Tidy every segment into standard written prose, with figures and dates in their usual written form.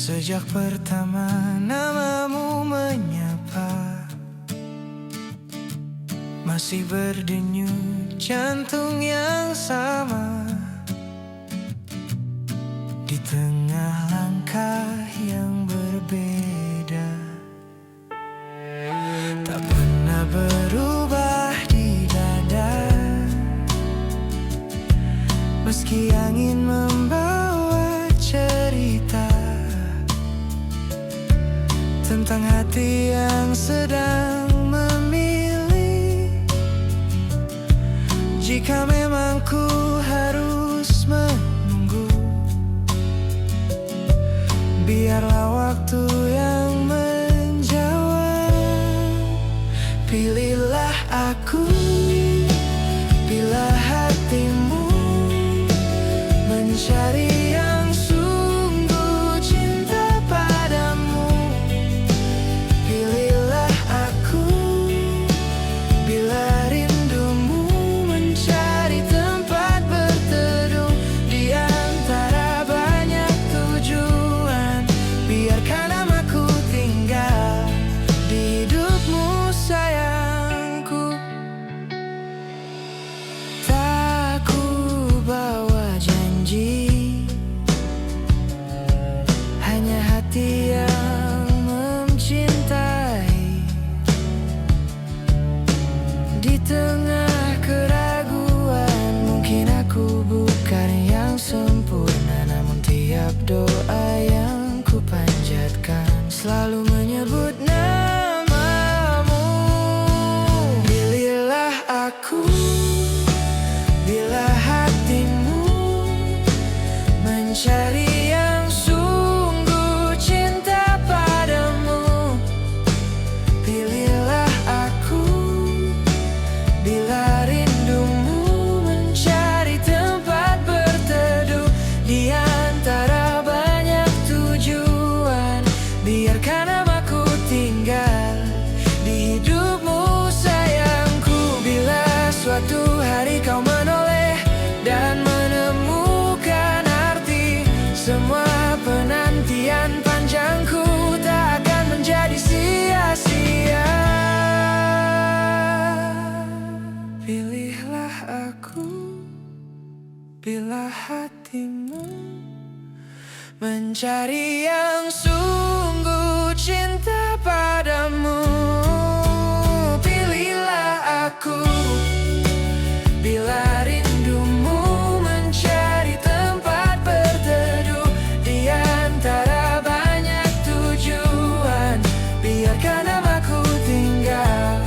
Sejak pertama namamu menyapa, masih berdenyut jantung yang sama. Di tengah langkah yang berbeda, tak pernah berubah di dada. Meski angin membawa cerita tentang hati yang sedang memilih. Jika memang ku harus menunggu, biarlah waktu yang menjawab. Pilihlah aku bila hatimu mencari yang sungguh cinta padamu. Pilihlah aku bila rindumu mencari tempat berteduh di antara banyak tujuan. Biarkan namaku tinggal di hidupmu sayangku. Tak ku bawa janji, hanya hati yang mencintai. Di tengah keraguan, mungkin aku bukan yang sempurna, namun tiap doa yang ku panjatkan selalu menyebut namamu. Pilihlah aku bila hatimu mencari yang sungguh cinta padamu. Pilihlah aku bila rindumu mencari tempat berteduh di antara banyak tujuan. Biarkan namaku tinggal di hidupmu sayangku. Bila suatu hari kau menoleh dan menemukan arti, semua penantian panjangku tak akan menjadi sia-sia. Pilihlah aku bila hatimu mencari yang sungguh cinta padamu. Pilihlah aku bila rindumu mencari tempat berteduh di antara banyak tujuan. Biarkan namaku tinggal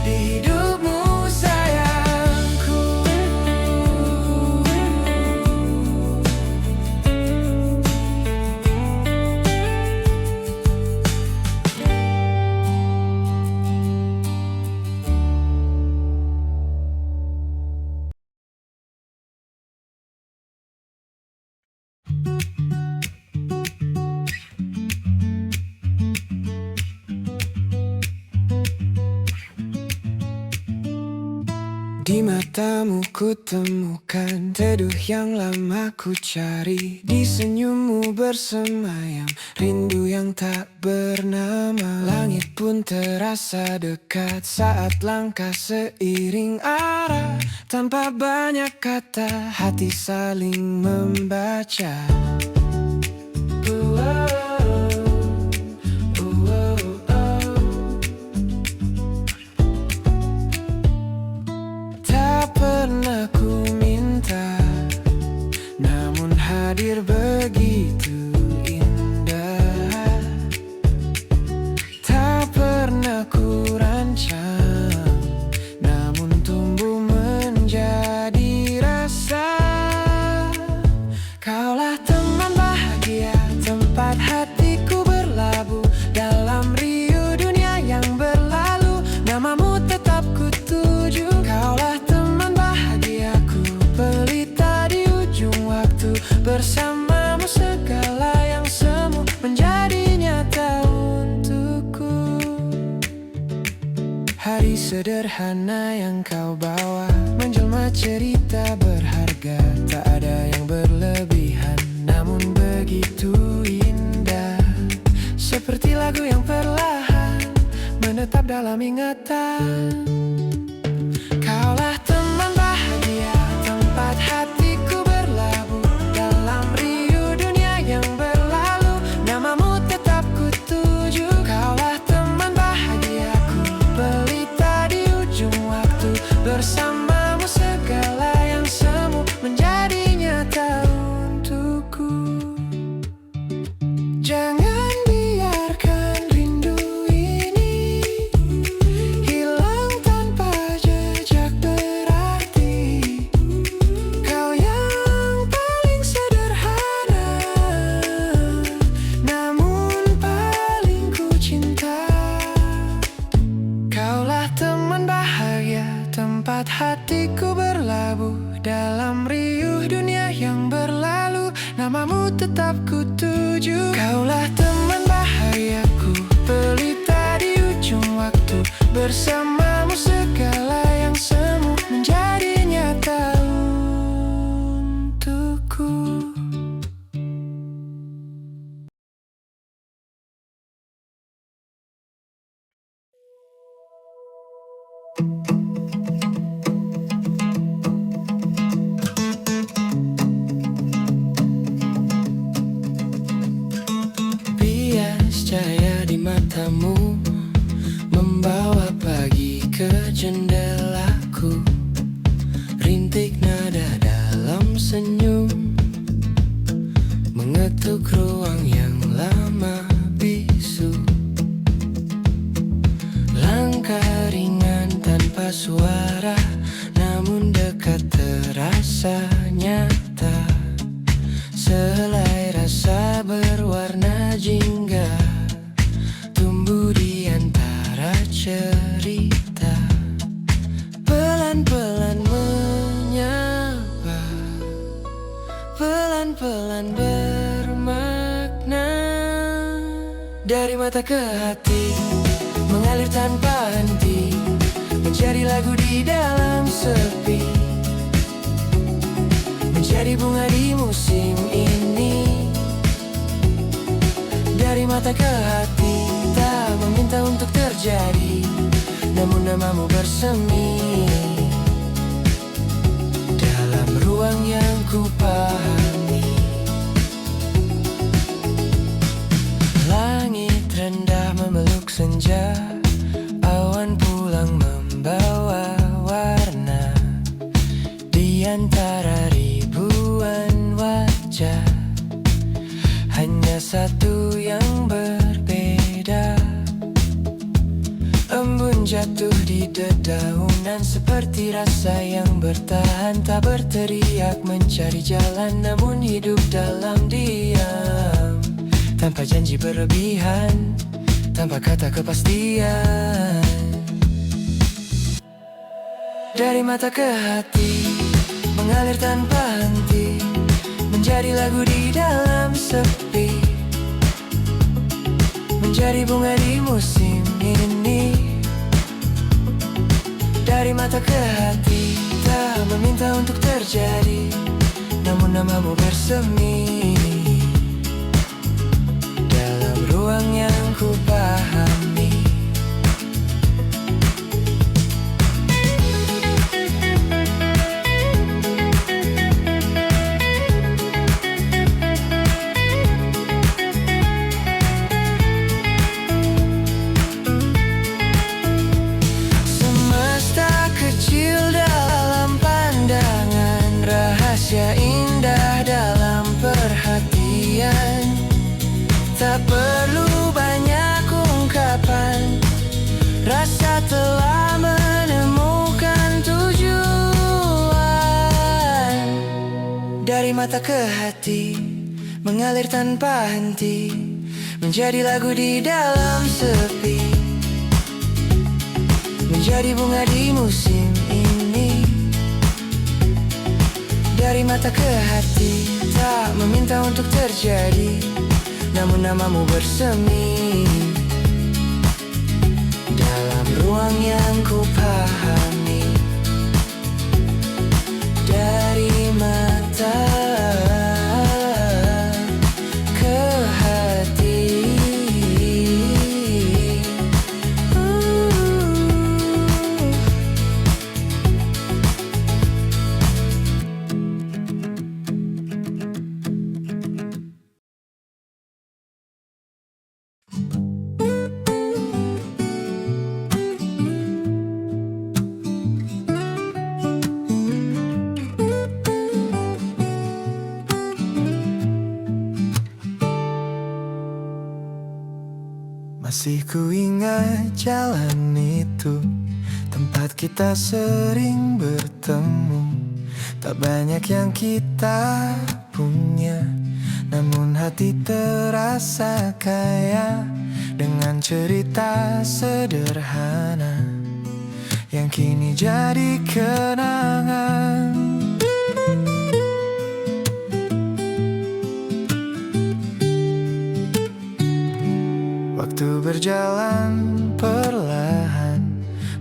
di hidupmu sayangku. Di matamu ku temukan teduh yang lama ku cari. Di senyummu bersemayam rindu yang tak bernama. Langit pun terasa dekat saat langkah seiring arah. Tanpa banyak kata hati saling membaca. Pernah ku minta, namun hadir begitu indah. Tak pernah ku rancang, namun tumbuh menjadi rasa. Kaulah teman bahagia, tempat hatiku berlabuh dalam riuh dunia yang berlalu. Namamu tetap ku tuju. Kaulah pelita di ujung waktu, bersamamu segala yang semu menjadi nyata untukku. Hari sederhana yang kau bawa menjelma cerita berharga. Tak ada yang berlebihan, namun begitu indah. tetap kutuju. Kaulah teman bahagiaku, pelita di ujung waktu. Bersamamu segala yang semu menjadi nyata untukku. Bias cahaya di matamu membawa pagi ke jendelaku. Rintik nada dalam senyum mengetuk ruang yang lama bisu. Langkah ringan tanpa suara, namun dekat terasa nyata. Selai rasa berwarna jingga tumbuh di antara cerita. Pelan-pelan menyapa, pelan-pelan bermakna. Dari mata ke hati mengalir tanpa henti, menjadi lagu di dalam sepi, menjadi bunga di musim ini. Dari mata ke hati tak meminta untuk terjadi, namun namamu bersemi dalam ruang yang ku pahami. Langit rendah memeluk senja, awan pulang membawa warna. Di antara ribuan wajah, hanya satu yang berbeda. Embun jatuh di dedaunan, seperti rasa yang bertahan. Tak berteriak mencari jalan, namun hidup dalam diam. Tanpa janji berlebihan, tanpa kata kepastian. Dari mata ke hati mengalir tanpa henti, menjadi lagu di dalam sepi, menjadi bunga di musim ini. Dari mata ke hati tak meminta untuk terjadi, namun namamu bersemi dalam ruang yang ku pahami. Rahasia indah dalam perhatian, tak perlu banyak ungkapan. Rasa telah menemukan tujuan. Dari mata ke hati mengalir tanpa henti, menjadi lagu di dalam sepi, menjadi bunga di musim ini. Dari mata ke hati tak meminta untuk terjadi, namun namamu bersemi dalam ruang yang ku pahami. Dari mata ke hati, masih ku ingat jalan itu, tempat kita sering bertemu. Tak banyak yang kita punya, namun hati terasa kaya dengan cerita sederhana yang kini jadi kenangan. berjalan perlahan,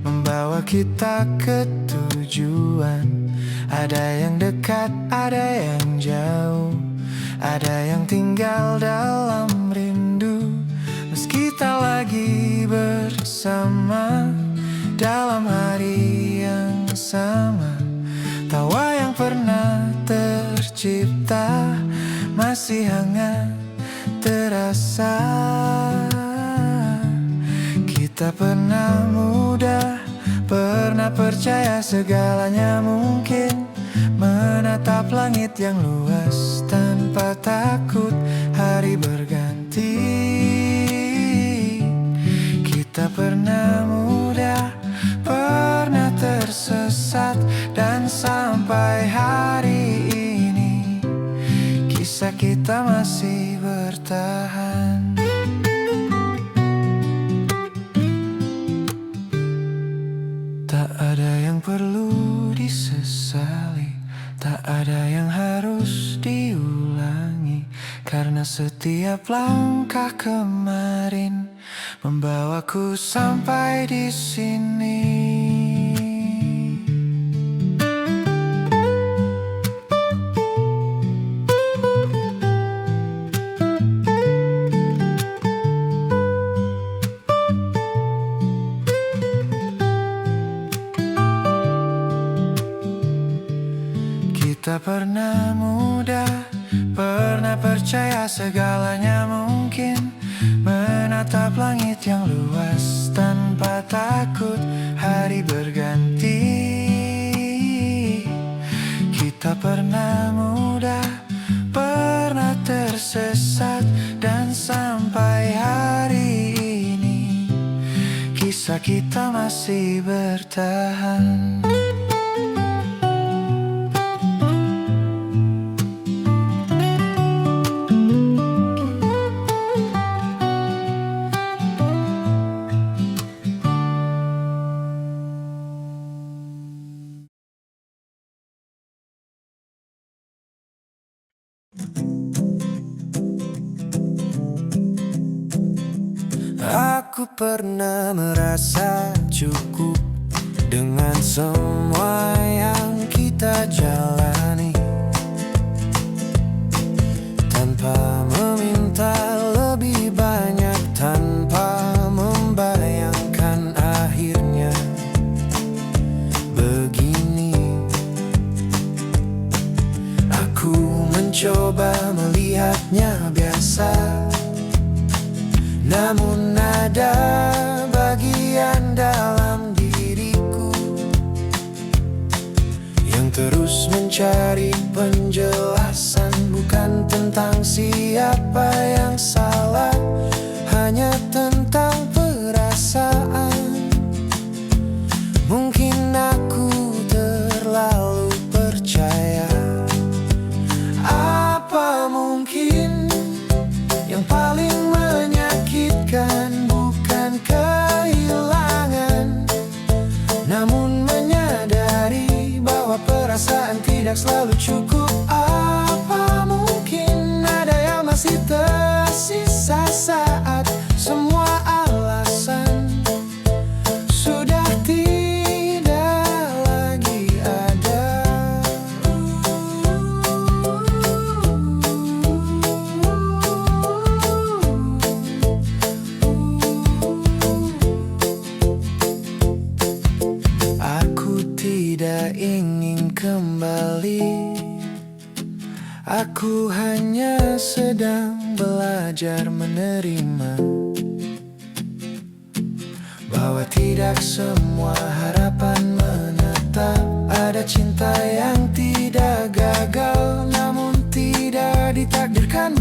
membawa kita ke tujuan. Ada yang dekat, ada yang jauh, ada yang tinggal dalam rindu. Meski tak lagi bersama dalam hari yang sama, tawa yang pernah tercipta masih hangat terasa. Kita pernah muda, pernah percaya segalanya mungkin, menatap langit yang luas tanpa takut hari berganti. Kita pernah muda, pernah tersesat, dan sampai hari ini kisah kita masih bertahan. Tak ada yang perlu disesali, tak ada yang harus diulangi, karena setiap langkah kemarin membawaku sampai di sini. Kita pernah muda, pernah percaya segalanya mungkin, menatap langit yang luas tanpa takut hari berganti. Kita pernah muda, pernah tersesat, dan sampai hari ini kisah kita masih bertahan. Aku pernah merasa cukup dengan semua yang kita jalani, tanpa meminta lebih banyak, tanpa membayangkan akhirnya begini. Aku mencoba melihatnya biasa, namun ada bagian dalam diriku yang terus mencari penjelasan. Bukan tentang siapa yang salah, hanya tentang perasaan. Mungkin aku terlalu percaya. Apa mungkin yang paling menyakitkan bukan kehilangan, namun menyadari bahwa perasaan tidak selalu cukup. Apa mungkin ada yang masih tersisa saat semua alasan sudah tidak lagi ada. Aku tidak ingin kembali, aku hanya sedang belajar menerima bahwa tidak semua harapan menetap. Ada cinta yang tidak gagal, namun tidak ditakdirkan